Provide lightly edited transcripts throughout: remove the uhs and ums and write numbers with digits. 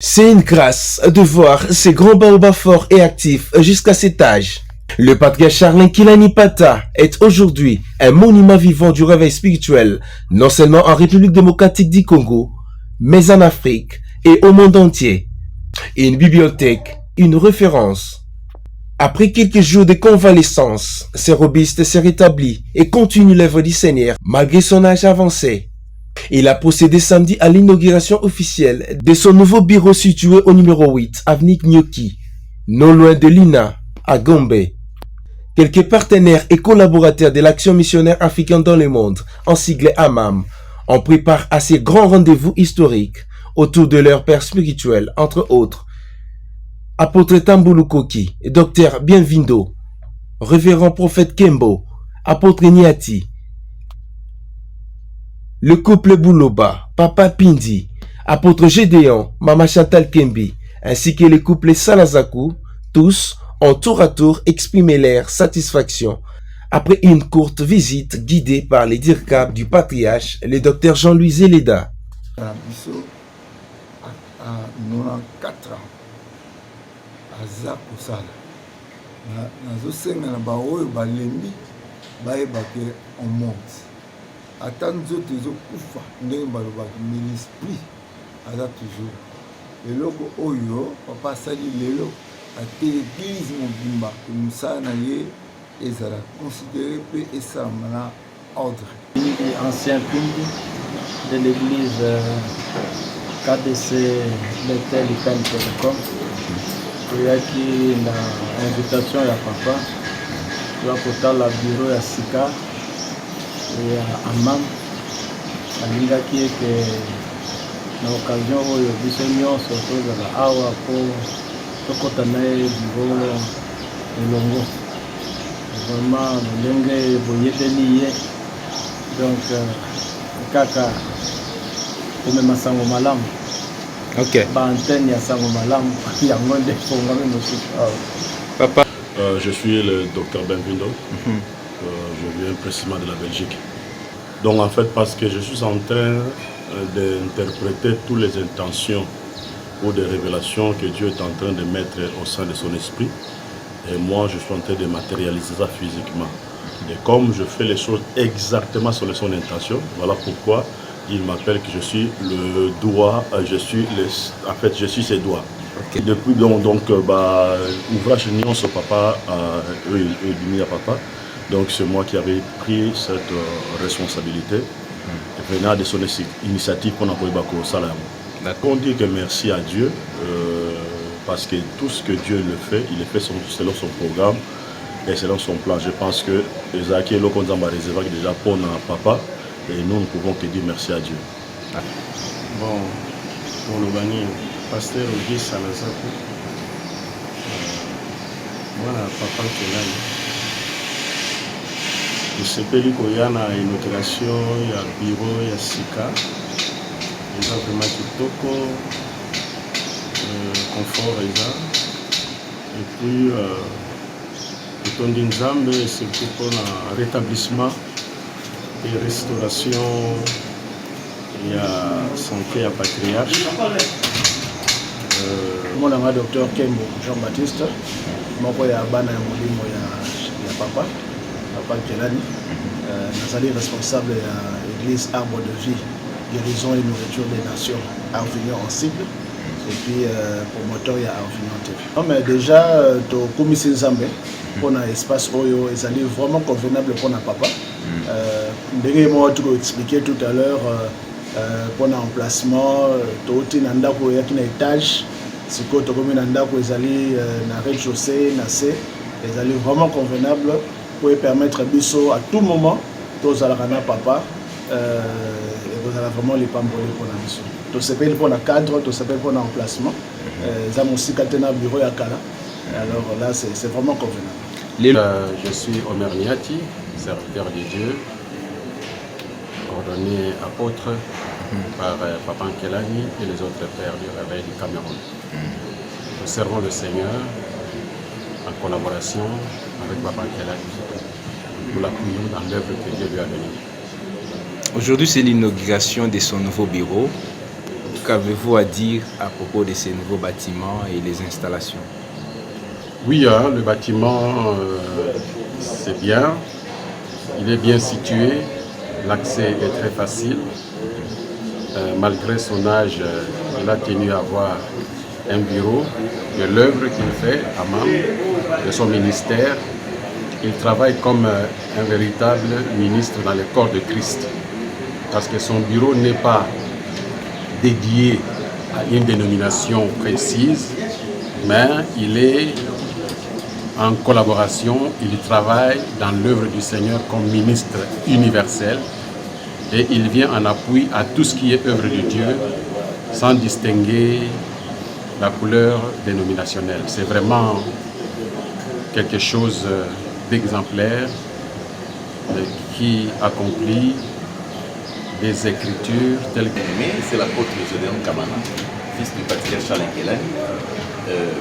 C'est une grâce de voir ces grands baobabs forts et actifs jusqu'à cet âge. Le patriarche Charlin Kilani Pata est aujourd'hui un monument vivant du réveil spirituel, non seulement en République démocratique du Congo, mais en Afrique et au monde entier. Une bibliothèque, une référence. Après quelques jours de convalescence, ce robiste s'est rétabli et continue l'œuvre du Seigneur malgré son âge avancé. Il a procédé samedi à l'inauguration officielle de son nouveau bureau situé au numéro 8, avenue Gnocchi, non loin de l'INA, à Gombe. Quelques partenaires et collaborateurs de l'Action missionnaire africaine dans le monde, en sigle AMAM, ont pris part à ces grands rendez-vous historiques autour de leur père spirituel, entre autres Apôtre Tambulu Koki, Docteur Bienvindo, Révérend Prophète Kembo, Apôtre Niati, le couple Bouloba, Papa Pindi, Apôtre Gédéon, Mama Chantal Kembi, ainsi que le couple Salazakou, tous ont tour à tour exprimé leur satisfaction après une courte visite guidée par les dirigeants du patriarche, le docteur Jean-Louis Zeleda. À 94 ans, aza kosala nazosenga na baoyo balembi bayeba ke on monte ata nzoto ezokufa ndenge balobaki mais l'esprit aza toujours eloko oyo papa asali lelo ate église mobimba mosala na ye ezala considéré mpe esalama na ordre. Ancien pindi de l'église KDC Bethel Pen Telecom. Toyaki na invitation ya papa ya kotala bureau ya sika ya AMAM alingaki eke na occasion oyo biso nyonso tozala awa po tokota na ye bureau elongo vraiment ndenge boyebeli ye donc kaka komema sango malamu. Ok. Papa. Je suis le docteur Benvindo. Je viens précisément de la Belgique. Donc en fait, parce que je suis en train d'interpréter toutes les intentions ou des révélations que Dieu est en train de mettre au sein de son esprit. Et moi, je suis en train de matérialiser ça physiquement. Et comme je fais les choses exactement selon son intention, voilà pourquoi il m'appelle que je suis le doigt, je suis ses doigts. Okay. Depuis ouvrage union sur papa, papa. Donc c'est moi qui avais pris cette responsabilité. Et venant de son initiative qu'on a pris Bako Salam. On dit que merci à Dieu parce que tout ce que Dieu le fait, il le fait selon son programme et selon son plan. Je pense que Ezaki et Lokonzamba réservé déjà pour papa. Et nous ne pouvons que dire merci à Dieu. Bon, pour le Bani, pasteur Auguste Salazakou, voilà, papa Kelani. Je sais que il y a une inauguration, il y a un bureau, il y a Sika. Il y a vraiment Kitoko, confort, et puis, tout le monde c'est pour un rétablissement. Et restauration, il y a santé à patriarche. Mon nom est docteur Kembo Jean-Baptiste. Mon père est Abana Molimo ya papa Kelani. Nous sommes responsables de l'église Arbre de Vie, guérison et nourriture des nations, Arvignon en cible. Et puis promoteur il y a Arvignon TV. Non, mais déjà, comme ici Nzambe, pour un espace oyo, ils allaient vraiment convenable pour un papa. Moi, tu expliqué tout à l'heure pour un emplacement, tu as un étage, si tu as un rez-de-chaussée, ils allaient vraiment convenable pour permettre à tout moment, tous à la papa, et vous allez vraiment les pamboler pour la mission. Tu sais pour un cadre, tu sais pour un emplacement, ils ont aussi un bureau à Kala. Alors là, c'est vraiment convenable. Je suis Omer Niati, serviteur de Dieu, ordonné apôtre par Papa Kelani et les autres pères du réveil du Cameroun. Nous servons le Seigneur en collaboration avec Papa Kelani. Nous l'appuyons dans l'œuvre que Dieu lui a donnée. Aujourd'hui, c'est l'inauguration de son nouveau bureau. qu'avez-vous à dire à propos de ces nouveaux bâtiments et les installations? Oui, le bâtiment, c'est bien. Il est bien situé. L'accès est très facile. Malgré son âge, il a tenu à avoir un bureau de l'œuvre qu'il fait à membre de son ministère. Il travaille comme un véritable ministre dans le corps de Christ. Parce que son bureau n'est pas dédié à une dénomination précise, mais il est en collaboration, il travaille dans l'œuvre du Seigneur comme ministre universel et il vient en appui à tout ce qui est œuvre de Dieu sans distinguer la couleur dénominationnelle. C'est vraiment quelque chose d'exemplaire qui accomplit des écritures telles que... Mais c'est l'apôtre Gédéon Kamana, fils du patriarche Charles Nkelani.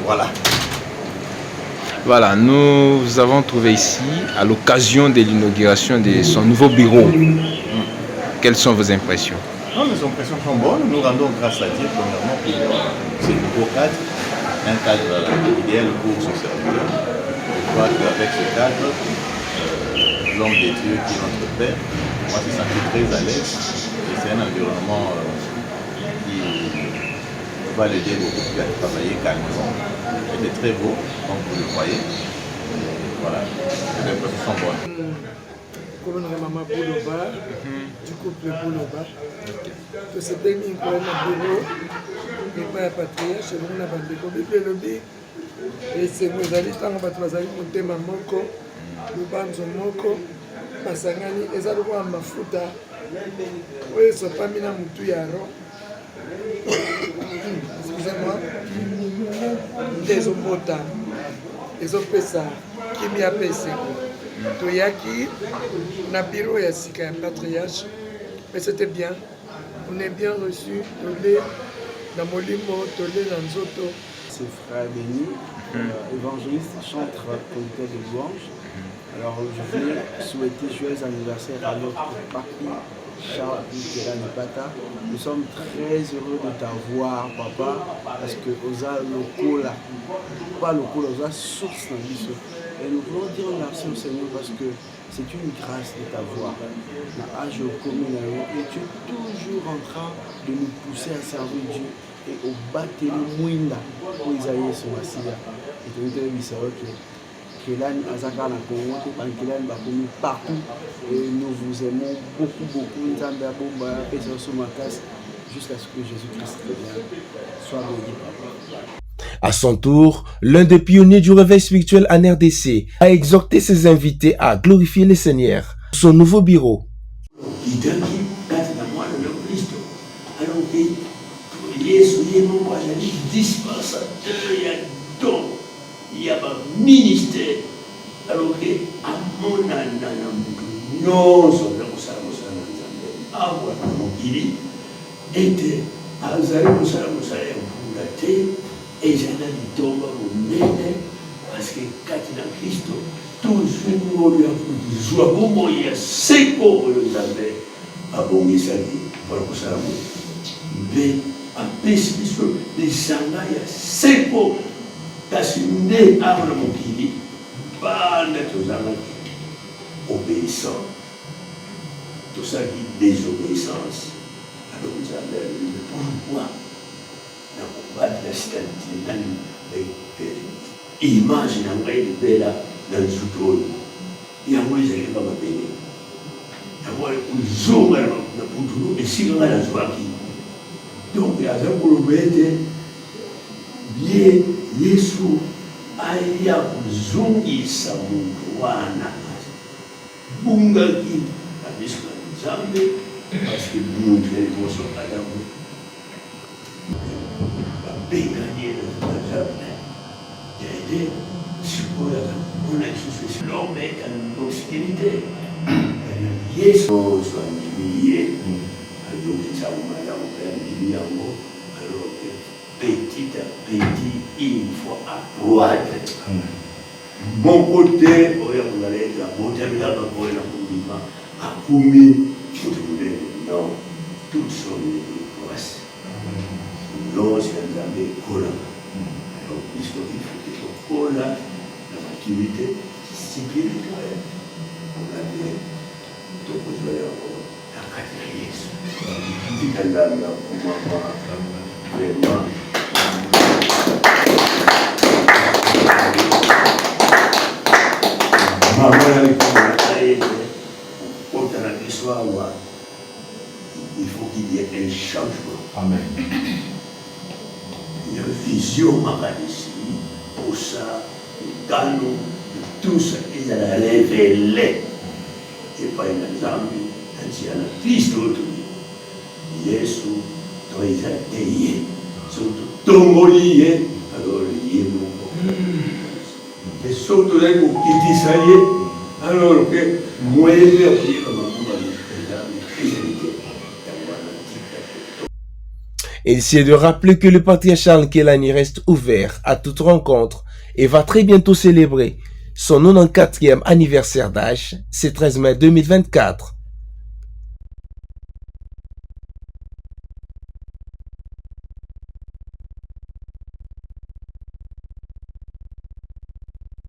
Voilà. Voilà, nous avons trouvé ici, à l'occasion de l'inauguration de son nouveau bureau. Quelles sont vos impressions? Non, mes impressions sont bonnes. Nous rendons grâce à Dieu, premièrement, pour ce nouveau cadre, un cadre idéal pour son serviteur. Je crois qu'avec ce cadre, l'homme de Dieu qui est notre Père, moi, je me sens très à l'aise. Et c'est un environnement qui va l'aider beaucoup à travailler calmement. C'est très beau, comme vous le voyez. Et voilà, les impressions sont bonnes. Colonel Maman Bouloba, du couple Bouloba. Que c'était une colonne à bureau, et pas à patria, chez nous, on a bandé comme le lobby. Et c'est vous allez tant que vous allez monter ma moko, le banzo moko, Masangani, et ça doit avoir ma fouta. Oui, ils ne sont pas mis dans mon tuyaro. Excusez-moi. Des omota, des opesa, qui m'y a passé. Toyaki, na bureau ya sika ya patriarche, mais c'était bien. On est bien reçu, tolé, na molimo, tolé, na nzoto. C'est frère Béni, évangéliste, chantre, producteur de louanges. Alors je vais souhaiter joyeux anniversaire à notre papy Charles Nkelani Pata. Nous sommes très heureux de t'avoir, papa, parce que Oza Lokola, pas Lokola, Oza source dans l'issue. Et nous voulons dire merci au Seigneur parce que c'est une grâce de t'avoir. Et tu es toujours en train de nous pousser à servir Dieu et au battre le mouinda pour Isaïe sur la Syria. Et tu nous dis que Kelani Azaka na Congo, Kelani Bakoumi partout. Et nous vous aimons beaucoup, beaucoup. Jusqu'à ce que Jésus-Christ revienne. Sois béni, papa. À son tour, l'un des pionniers du réveil spirituel en RDC a exhorté ses invités à glorifier le Seigneur. Son nouveau bureau. Il y a un ministère. Alors que, à mon non, était à Zalem pour la terre, et j'en ai dit tombe au nez, parce que quand il a Christ, tout ce monde a pris, soit bon, il y a 5 ans pour le Zalem, à bon, il s'est dit, pour le Salamon. Mais, à Pessis, les Sanga, il y a 5 ans, parce que nous avons mon kili, pas d'être aux Zalem, obéissant. Tout ça qui est désobéissance. Alors vous avez le pourquoi dans le combat de la citadine, image dans le bela dans le zoutron. Il y a moins de pas m'appeler. Il y a moins de zoom dans le poutou et si on a la zoaki. Donc il y a un pour le bête. Bien, Yesu aya zoom isa mwana. Bunga ki abiswa zambe. Parce que nous devons sur Adam. Bégayer le jardin. Il a été suppose on a souffert. L'homme est en obscurité. Yesu soit lié. Alors que ça vous m'a dit alors que petit à petit, il faut accroître. Mon côté, on allait être la beauté de la bonne à coumer. Non, toutes sont les grâces. nzambe ekolaka alors biso ifoke tokola na maturité spirituelle mpona te tokozwa yango na kati na yesu tika nzambe akomama vraiment mama nalikomaka ete kota na biso awa il faut qu'il y ait un changement. Amen. Une vision makanisi pour ça, dans tout ce qu'ils a révélé. Et par exemple, quand il y a le Christ autour, Yesu, toi il a payé, surtout Tongolié, alors il est bon. Et surtout là, pour quitter ça y est, alors que moi, je vais appuyer comme un Il s'est de rappeler que le patriarche Charles Kelani reste ouvert à toute rencontre et va très bientôt célébrer son 94e anniversaire d'âge, c'est 13 mai 2024.